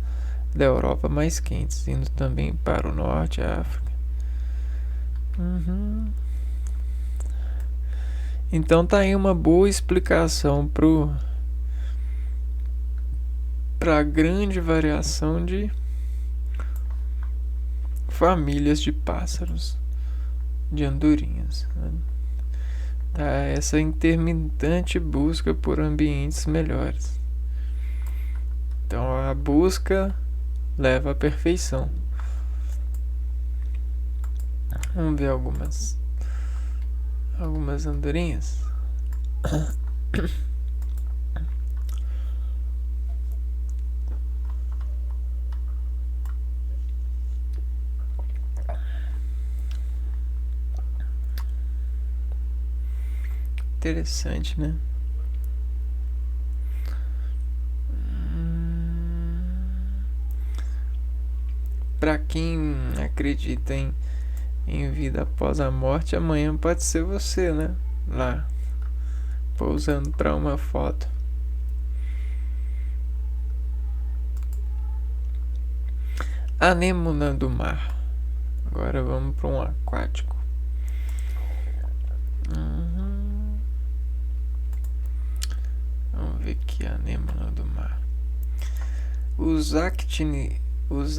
da Europa mais quentes, indo também para o norte, a África. Então tá aí uma boa explicação para a grande variação de famílias de pássaros, de andorinhas, né? Essa intermitente busca por ambientes melhores. Então a busca leva à perfeição. Vamos ver algumas andorinhas. Interessante, né? Para quem acredita em vida após a morte, amanhã pode ser você, né? Lá, pousando para uma foto. Anêmona do mar. Agora vamos para um aquático. Vamos ver aqui a anêmona do mar. Os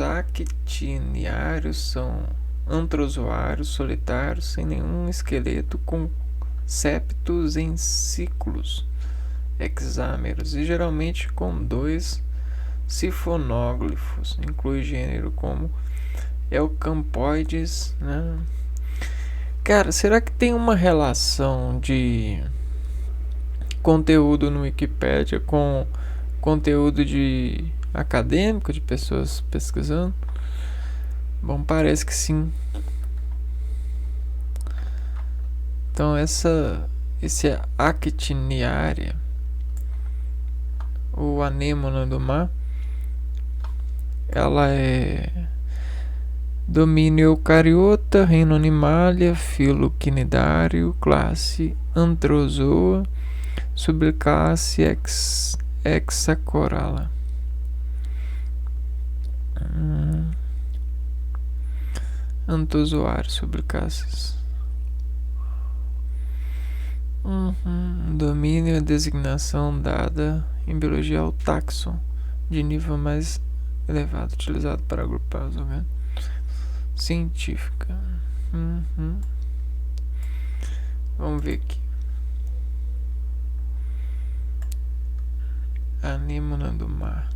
actiniários são antrozoários solitários sem nenhum esqueleto, com septos em ciclos hexâmeros e geralmente com 2 sifonóglifos. Inclui gênero como Eucampoides, né? Cara, será que tem uma relação de conteúdo no Wikipedia com conteúdo de acadêmico, de pessoas pesquisando? Bom, parece que sim. Então esse actiniária, o anêmona do mar, ela é domínio eucariota, reino Animalia, filo Quinidário, classe Antrozoa, subclasse Hexacoralla. Antozoário, subclasses. Domínio é designação dada em biologia ao taxon de nível mais elevado, utilizado para agrupar os organismos. Científica. Vamos ver aqui. Anêmona do mar.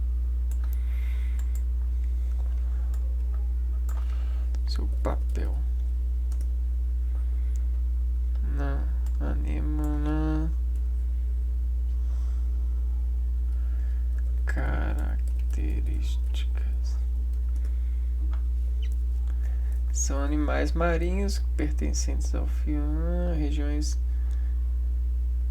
Seu papel. Não. Anêmona. Características. São animais marinhos pertencentes ao filo, regiões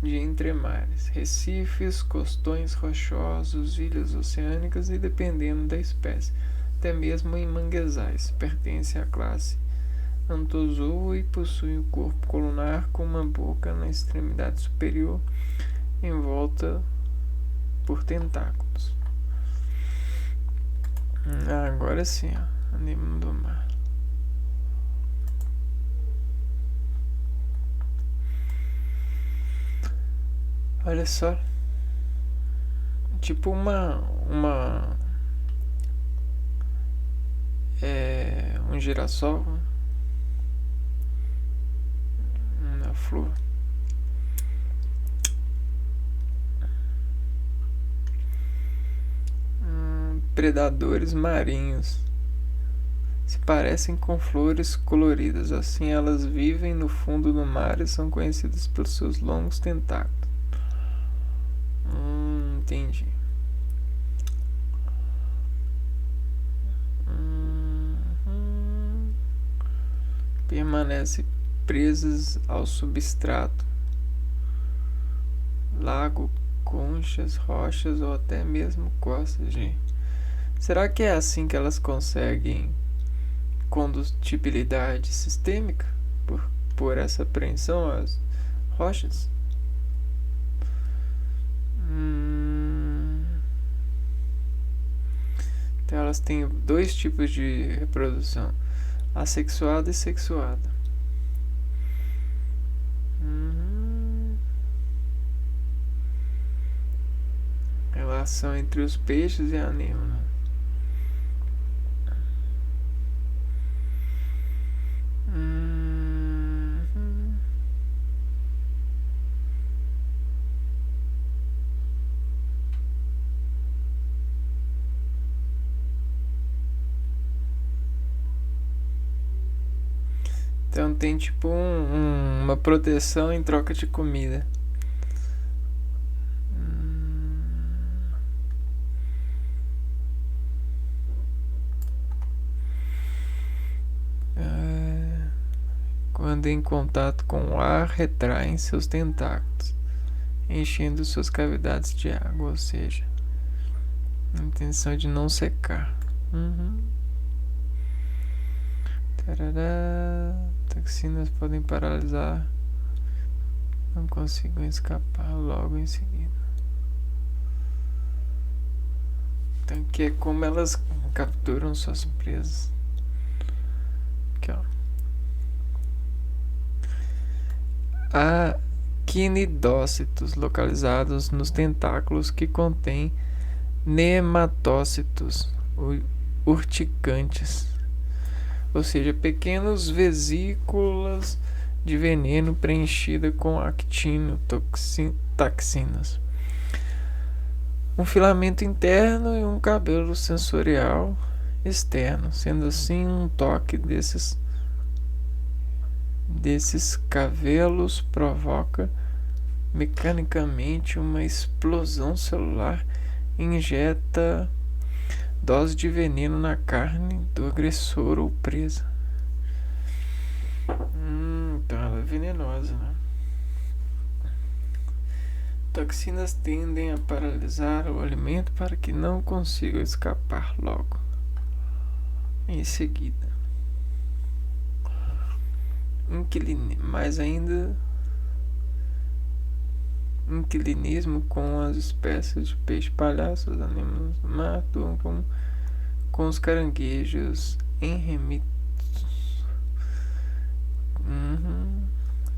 de entremares, recifes, costões rochosos, ilhas oceânicas e, dependendo da espécie, até mesmo em manguezais. Pertence à classe Anthozoa e possui o corpo colunar com uma boca na extremidade superior envolta por tentáculos. Agora sim, ó, anêmona do mar. Olha só, tipo um girassol, uma flor. Predadores marinhos se parecem com flores coloridas, assim elas vivem no fundo do mar e são conhecidas pelos seus longos tentáculos. Entendi. Permanece presas ao substrato, lago, conchas, rochas ou até mesmo costas de... Será que é assim que elas conseguem condutibilidade sistêmica por essa apreensão às rochas? Então elas têm 2 tipos de reprodução: assexuada e sexuada. Relação entre os peixes e a anêmona. Então tem tipo uma proteção em troca de comida. Quando em contato com o ar, retraem seus tentáculos, enchendo suas cavidades de água, ou seja, a intenção é de não secar. Toxinas podem paralisar, não consigam escapar logo em seguida. Então que é como elas capturam suas presas. Aqui, ó. Há quinidócitos localizados nos tentáculos que contêm nematócitos urticantes, ou seja, pequenas vesículas de veneno preenchida com actinotoxinas, um filamento interno e um cabelo sensorial externo. Sendo assim, um toque desses cavelos provoca mecanicamente uma explosão celular e injeta dose de veneno na carne do agressor ou presa. Então ela é venenosa, né? Toxinas tendem a paralisar o alimento para que não consiga escapar logo em seguida. Mais ainda, inquilinismo com as espécies de peixe-palhaço, os animais do mar, com os caranguejos enremitos.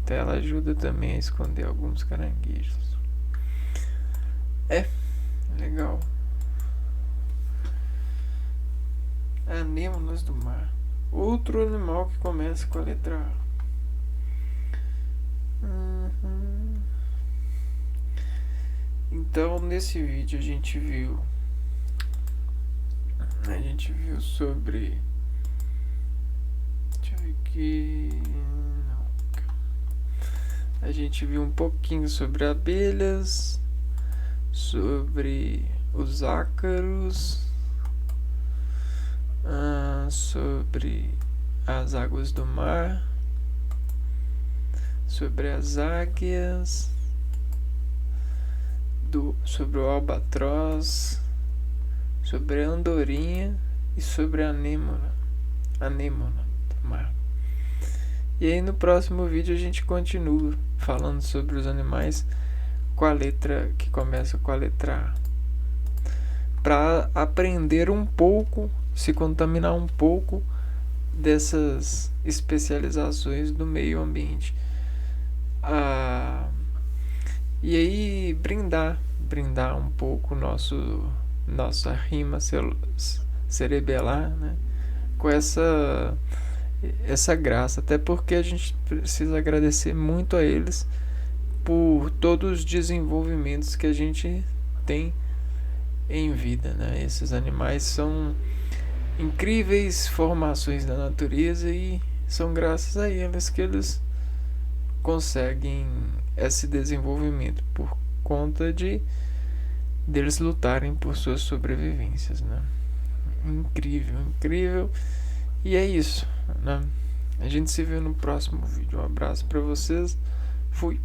Até ela ajuda também a esconder alguns caranguejos. Legal. Anêmonas do mar. Outro animal que começa com a letra A. Então, nesse vídeo a gente viu sobre, deixa eu ver aqui, a gente viu um pouquinho sobre abelhas, sobre os ácaros, sobre as águas do mar, sobre as águias, sobre o albatroz, sobre a andorinha e sobre a anêmona do mar. E aí no próximo vídeo a gente continua falando sobre os animais com a letra que começa com a letra A, para aprender um pouco, se contaminar um pouco dessas especializações do meio ambiente. E aí brindar um pouco nossa rima cerebelar, né, com essa graça, até porque a gente precisa agradecer muito a eles por todos os desenvolvimentos que a gente tem em vida, né? Esses animais são incríveis formações da natureza e são graças a eles que eles conseguem esse desenvolvimento, por conta deles lutarem por suas sobrevivências, né? Incrível. E é isso, né? A gente se vê no próximo vídeo. Um abraço para vocês. Fui.